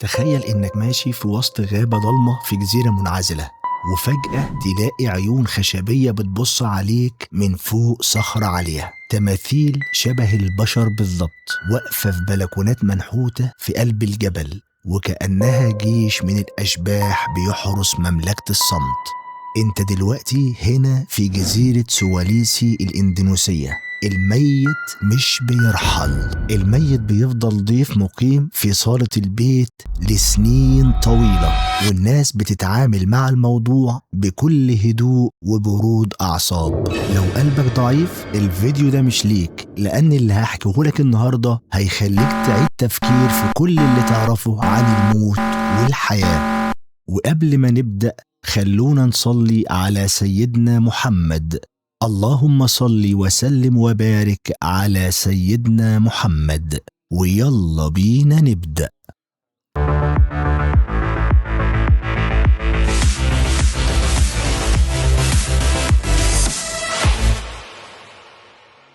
تخيل إنك ماشي في وسط غابة ضلمة في جزيرة منعزلة، وفجأة تلاقي عيون خشبية بتبص عليك من فوق صخرة عالية. تماثيل شبه البشر بالظبط واقفة في بلكونات منحوتة في قلب الجبل، وكأنها جيش من الأشباح بيحرس مملكة الصمت. انت دلوقتي هنا في جزيرة سواليسي الإندونيسية. الميت مش بيرحل، الميت بيفضل ضيف مقيم في صالة البيت لسنين طويلة، والناس بتتعامل مع الموضوع بكل هدوء وبرود أعصاب. لو قلبك ضعيف الفيديو ده مش ليك، لأن اللي هحكيهولك النهاردة هيخليك تعيد تفكير في كل اللي تعرفه عن الموت والحياة. وقبل ما نبدأ خلونا نصلي على سيدنا محمد. اللهم صل وسلم وبارك على سيدنا محمد. ويلا بينا نبدأ.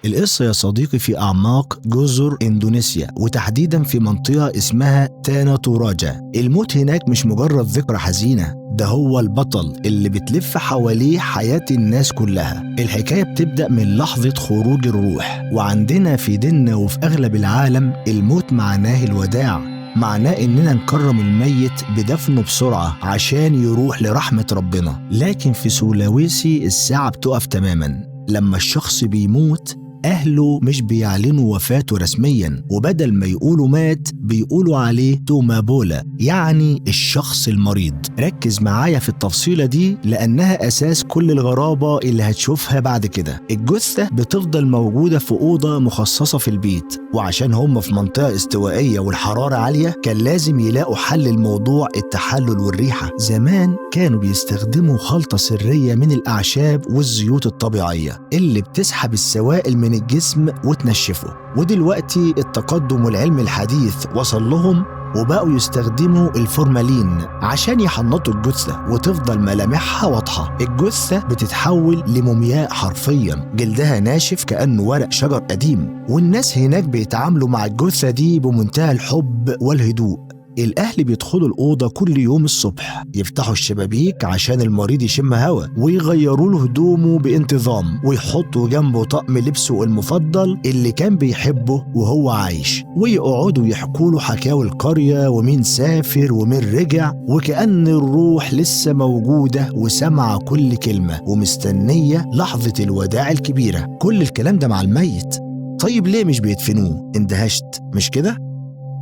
القصة يا صديقي في أعماق جزر إندونيسيا، وتحديدا في منطقة اسمها تانا توراجا. الموت هناك مش مجرد ذكرى حزينة، ده هو البطل اللي بتلف حواليه حياة الناس كلها. الحكاية بتبدأ من لحظة خروج الروح، وعندنا في ديننا وفي أغلب العالم الموت معناه الوداع، معناه إننا نكرم الميت بدفنه بسرعة عشان يروح لرحمة ربنا. لكن في سولاويسي الساعة بتقف تماما. لما الشخص بيموت أهله مش بيعلنوا وفاته رسمياً، وبدل ما يقولوا مات بيقولوا عليه تومابولا، يعني الشخص المريض. ركز معايا في التفصيلة دي لأنها أساس كل الغرابة اللي هتشوفها بعد كده. الجثة بتفضل موجودة في أوضة مخصصة في البيت، وعشان هم في منطقة استوائية والحرارة عالية كان لازم يلاقوا حل الموضوع التحلل والريحة. زمان كانوا بيستخدموا خلطة سرية من الأعشاب والزيوت الطبيعية اللي بتسحب السوائل من الجسم وتنشفه. ودلوقتي التقدم والعلم الحديث وصل لهم وبقوا يستخدموا الفورمالين عشان يحنطوا الجثة وتفضل ملامحها واضحة. الجثة بتتحول لمومياء حرفيا، جلدها ناشف كأنه ورق شجر قديم، والناس هناك بيتعاملوا مع الجثة دي بمنتهى الحب والهدوء. الأهل بيدخلوا الأوضة كل يوم الصبح، يفتحوا الشبابيك عشان المريض يشم هوا، ويغيروا له هدومه بانتظام، ويحطوا جنبه طقم لبسه المفضل اللي كان بيحبه وهو عايش، ويقعدوا يحكوا له حكاوي القرية ومين سافر ومين رجع، وكأن الروح لسه موجودة وسمع كل كلمة ومستنية لحظة الوداع الكبيرة. كل الكلام ده مع الميت. طيب ليه مش بيدفنوه؟ اندهشت مش كده؟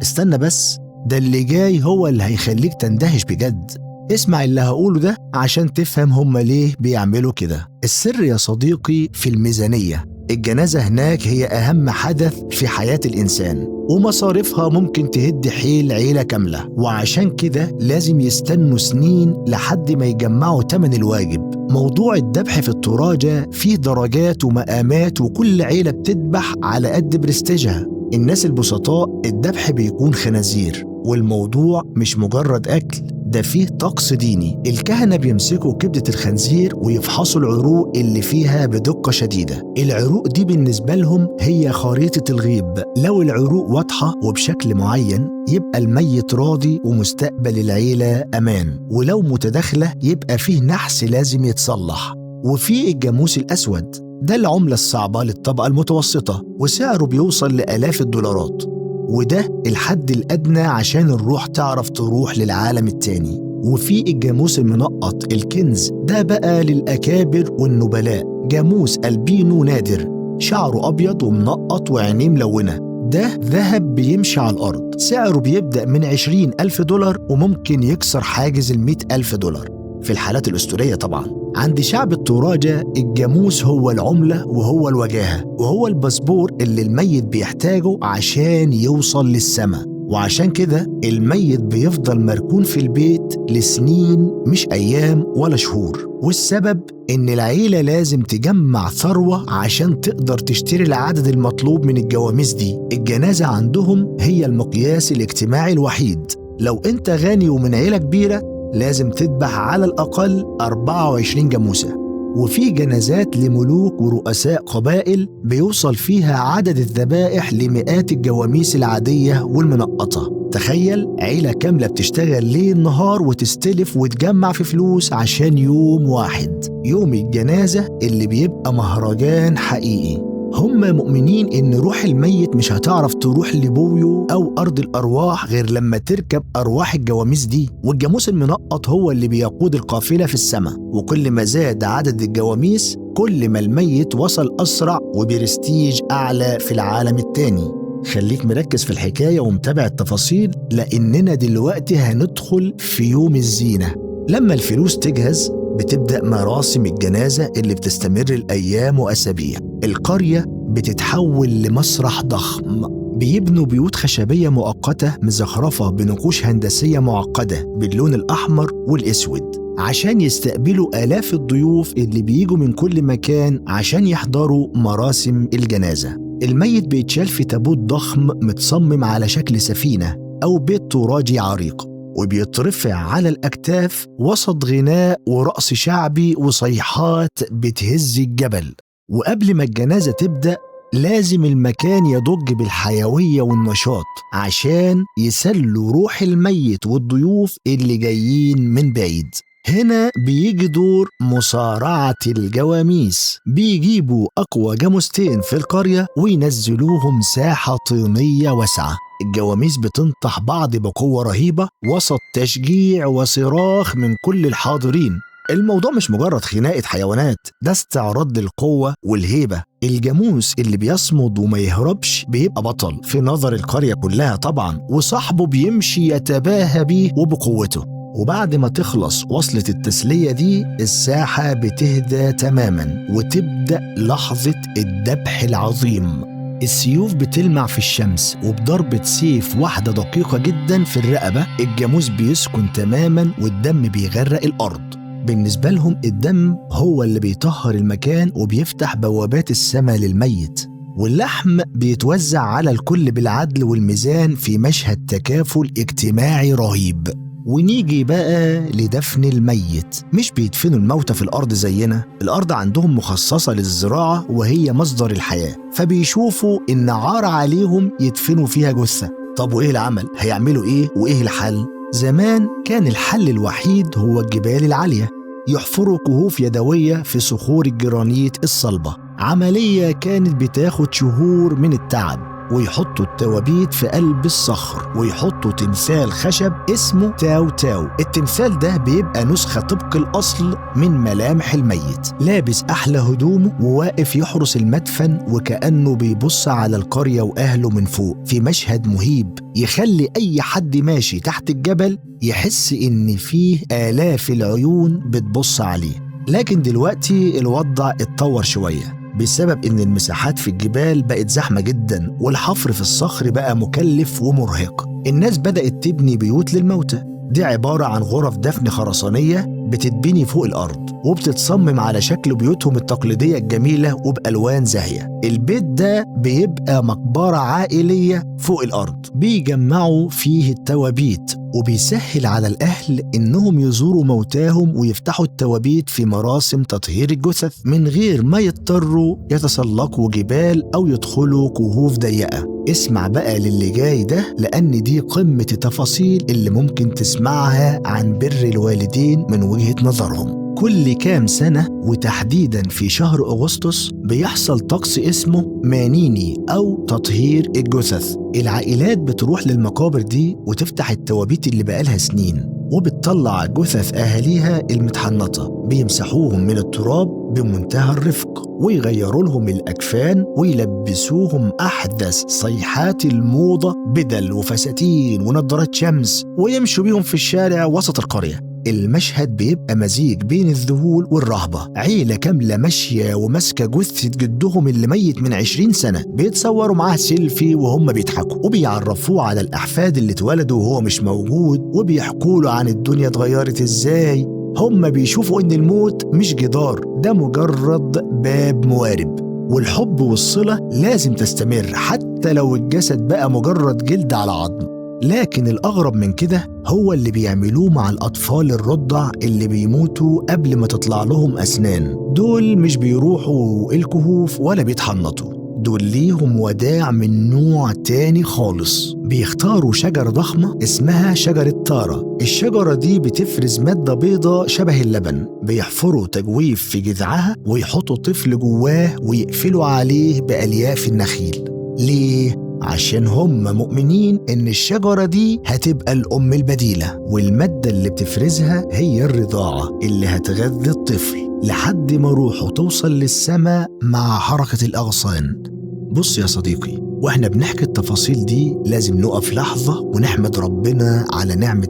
استنى بس، ده اللي جاي هو اللي هيخليك تندهش بجد. اسمع اللي هقوله ده عشان تفهم هم ليه بيعملوا كده. السر يا صديقي في الميزانية. الجنازة هناك هي أهم حدث في حياة الإنسان، ومصاريفها ممكن تهد حيل عيلة كاملة، وعشان كده لازم يستنوا سنين لحد ما يجمعوا تمن الواجب. موضوع الذبح في التوراجة فيه درجات ومقامات، وكل عيلة بتذبح على قد برستيجها. الناس البسطاء الذبح بيكون خنازير، والموضوع مش مجرد أكل، ده فيه طقس ديني. الكهنة بيمسكوا كبدة الخنزير ويفحصوا العروق اللي فيها بدقة شديدة. العروق دي بالنسبة لهم هي خريطة الغيب. لو العروق واضحة وبشكل معين يبقى الميت راضي ومستقبل العيلة أمان، ولو متداخلة يبقى فيه نحس لازم يتصلح. وفي الجاموس الأسود، ده العملة الصعبة للطبقة المتوسطة، وسعره بيوصل لآلاف الدولارات، وده الحد الأدنى عشان الروح تعرف تروح للعالم التاني. وفي الجاموس المنقط الكنز، ده بقى للأكابر والنبلاء. جاموس ألبينو نادر، شعره أبيض ومنقط وعينيه ملونة، ده ذهب بيمشي على الأرض، سعره بيبدأ من 20,000 دولار وممكن يكسر حاجز 100,000 دولار في الحالات الأسطورية طبعا. عند شعب التوراجة الجاموس هو العملة وهو الوجاهة، وهو الباسبور اللي الميت بيحتاجه عشان يوصل للسماء. وعشان كده الميت بيفضل مركون في البيت لسنين، مش أيام ولا شهور. والسبب إن العيلة لازم تجمع ثروة عشان تقدر تشتري العدد المطلوب من الجواميس دي. الجنازة عندهم هي المقياس الاجتماعي الوحيد. لو أنت غني ومن عيلة كبيرة لازم تذبح على الأقل 24 جاموسة، وفي جنازات لملوك ورؤساء قبائل بيوصل فيها عدد الذبائح لمئات الجواميس العادية والمنقطة. تخيل عيلة كاملة بتشتغل ليل نهار وتستلف وتجمع في فلوس عشان يوم واحد، يوم الجنازة اللي بيبقى مهرجان حقيقي. هم مؤمنين إن روح الميت مش هتعرف تروح لبويو أو أرض الأرواح غير لما تركب أرواح الجواميس دي، والجاموس المنقط هو اللي بيقود القافلة في السماء. وكل ما زاد عدد الجواميس كل ما الميت وصل أسرع وبرستيج أعلى في العالم التاني. خليك مركز في الحكاية ومتابع التفاصيل، لأننا دلوقتي هندخل في يوم الزينة. لما الفلوس تجهز بتبدأ مراسم الجنازة اللي بتستمر الأيام وأسابيع. القرية بتتحول لمسرح ضخم، بيبنوا بيوت خشبية مؤقتة مزخرفة بنقوش هندسية معقدة باللون الأحمر والأسود عشان يستقبلوا آلاف الضيوف اللي بيجوا من كل مكان عشان يحضروا مراسم الجنازة. الميت بيتشال في تابوت ضخم متصمم على شكل سفينة أو بيت تراجي عريق، وبيترفع على الأكتاف وسط غناء ورقص شعبي وصيحات بتهز الجبل. وقبل ما الجنازة تبدأ لازم المكان يضج بالحيوية والنشاط عشان يسلوا روح الميت والضيوف اللي جايين من بعيد. هنا بيجي دور مصارعة الجواميس، بيجيبوا أقوى جاموستين في القرية وينزلوهم ساحة طينية واسعة. الجواميس بتنطح بعض بقوة رهيبة وسط تشجيع وصراخ من كل الحاضرين. الموضوع مش مجرد خناقة حيوانات، ده استعراض للقوة والهيبة. الجاموس اللي بيصمد وما يهربش بيبقى بطل في نظر القرية كلها طبعا، وصاحبه بيمشي يتباهى بيه وبقوته. وبعد ما تخلص وصلة التسلية دي الساحة بتهدى تماما وتبدأ لحظة الذبح العظيم. السيوف بتلمع في الشمس، وبضربة سيف واحدة دقيقة جدا في الرقبة الجاموس بيسكن تماما والدم بيغرق الأرض. بالنسبة لهم الدم هو اللي بيطهر المكان وبيفتح بوابات السماء للميت، واللحم بيتوزع على الكل بالعدل والميزان في مشهد تكافل اجتماعي رهيب. ونيجي بقى لدفن الميت. مش بيدفنوا الموتى في الأرض زينا، الأرض عندهم مخصصة للزراعة وهي مصدر الحياة، فبيشوفوا إن عار عليهم يدفنوا فيها جثة. طب وإيه العمل؟ هيعملوا إيه وإيه الحل؟ زمان كان الحل الوحيد هو الجبال العالية، يحفروا كهوف يدوية في صخور الجرانيت الصلبة، عملية كانت بتاخد شهور من التعب. ويحطوا التوابيت في قلب الصخر ويحطوا تمثال خشب اسمه تاو تاو. التمثال ده بيبقى نسخة طبق الأصل من ملامح الميت، لابس أحلى هدومه وواقف يحرس المدفن وكأنه بيبص على القرية وأهله من فوق، في مشهد مهيب يخلي أي حد ماشي تحت الجبل يحس إن فيه آلاف العيون بتبص عليه. لكن دلوقتي الوضع اتطور شوية بسبب إن المساحات في الجبال بقت زحمة جدا، والحفر في الصخر بقى مكلف ومرهق. الناس بدأت تبني بيوت للموتى، دي عبارة عن غرف دفن خرسانية بتتبني فوق الأرض وبتتصمم على شكل بيوتهم التقليدية الجميلة وبألوان زاهية. البيت ده بيبقى مقبرة عائلية فوق الأرض بيجمعوا فيه التوابيت، وبيسهل على الأهل إنهم يزوروا موتاهم ويفتحوا التوابيت في مراسم تطهير الجثث من غير ما يضطروا يتسلقوا جبال أو يدخلوا كهوف ضيقة. اسمع بقى للي جاي ده، لأن دي قمة التفاصيل اللي ممكن تسمعها عن بر الوالدين من وجهة نظرهم. كل كام سنة وتحديداً في شهر أغسطس بيحصل طقس اسمه مانيني أو تطهير الجثث. العائلات بتروح للمقابر دي وتفتح التوابيت اللي بقالها سنين وبتطلع جثث أهاليها المتحنطة، بيمسحوهم من التراب بمنتهى الرفق ويغيروا لهم الأكفان ويلبسوهم أحدث صيحات الموضة، بدل وفساتين ونظارات شمس، ويمشوا بيهم في الشارع وسط القرية. المشهد بيبقى مزيج بين الذهول والرهبة، عيلة كاملة ماشية وماسكة جثة جدهم اللي ميت من 20 سنة، بيتصوروا معاه سيلفي وهم بيضحكوا وبيعرفوه على الأحفاد اللي اتولدوا وهو مش موجود، وبيحكوا له عن الدنيا اتغيرت ازاي. هم بيشوفوا ان الموت مش جدار، ده مجرد باب موارب، والحب والصلة لازم تستمر حتى لو الجسد بقى مجرد جلد على عظم. لكن الأغرب من كده هو اللي بيعملوه مع الأطفال الرضع اللي بيموتوا قبل ما تطلع لهم أسنان. دول مش بيروحوا الكهوف ولا بيتحنطوا، دول ليهم وداع من نوع تاني خالص. بيختاروا شجرة ضخمة اسمها شجرة تارة. الشجرة دي بتفرز مادة بيضة شبه اللبن، بيحفروا تجويف في جذعها ويحطوا طفل جواه ويقفلوا عليه بألياف النخيل. ليه؟ عشان هم مؤمنين إن الشجرة دي هتبقى الأم البديلة، والمادة اللي بتفرزها هي الرضاعة اللي هتغذي الطفل لحد ما روحه توصل للسماء مع حركة الأغصان. بص يا صديقي، وإحنا بنحكي التفاصيل دي لازم نقف لحظة ونحمد ربنا على نعمة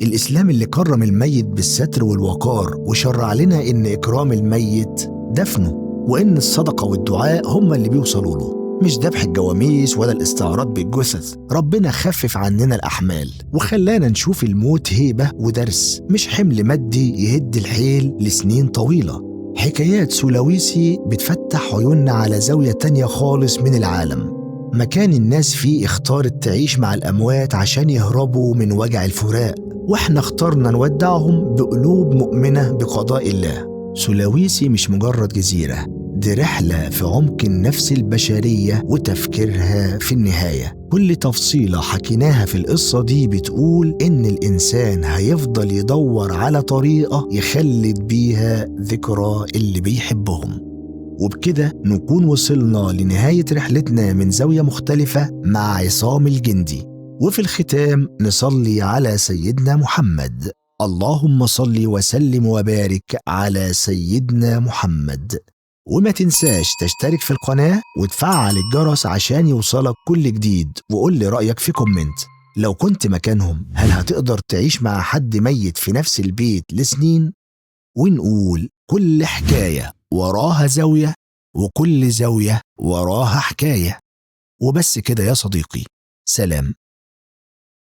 الإسلام اللي كرم الميت بالستر والوقار، وشرع لنا إن إكرام الميت دفنه، وإن الصدقة والدعاء هم اللي بيوصلوا له، مش ذبح الجواميس ولا الاستعراض بالجثث. ربنا خفف عننا الأحمال وخلانا نشوف الموت هيبة ودرس، مش حمل مادي يهد الحيل لسنين طويلة. حكايات سولاويسي بتفتح عيوننا على زاوية تانية خالص من العالم، مكان الناس فيه اختارت تعيش مع الأموات عشان يهربوا من وجع الفراق، واحنا اخترنا نودعهم بقلوب مؤمنة بقضاء الله. سولاويسي مش مجرد جزيرة، دي رحلة في عمق النفس البشرية وتفكيرها في النهاية. كل تفصيلة حكيناها في القصة دي بتقول إن الإنسان هيفضل يدور على طريقة يخلد بيها ذكرى اللي بيحبهم. وبكده نكون وصلنا لنهاية رحلتنا من زاوية مختلفة مع عصام الجندي. وفي الختام نصلي على سيدنا محمد. اللهم صل وسلم وبارك على سيدنا محمد. وما تنساش تشترك في القناة وتفعل الجرس عشان يوصلك كل جديد، وقول لي رأيك في كومنت. لو كنت مكانهم هل هتقدر تعيش مع حد ميت في نفس البيت لسنين؟ ونقول كل حكاية وراها زاوية، وكل زاوية وراها حكاية. وبس كده يا صديقي، سلام.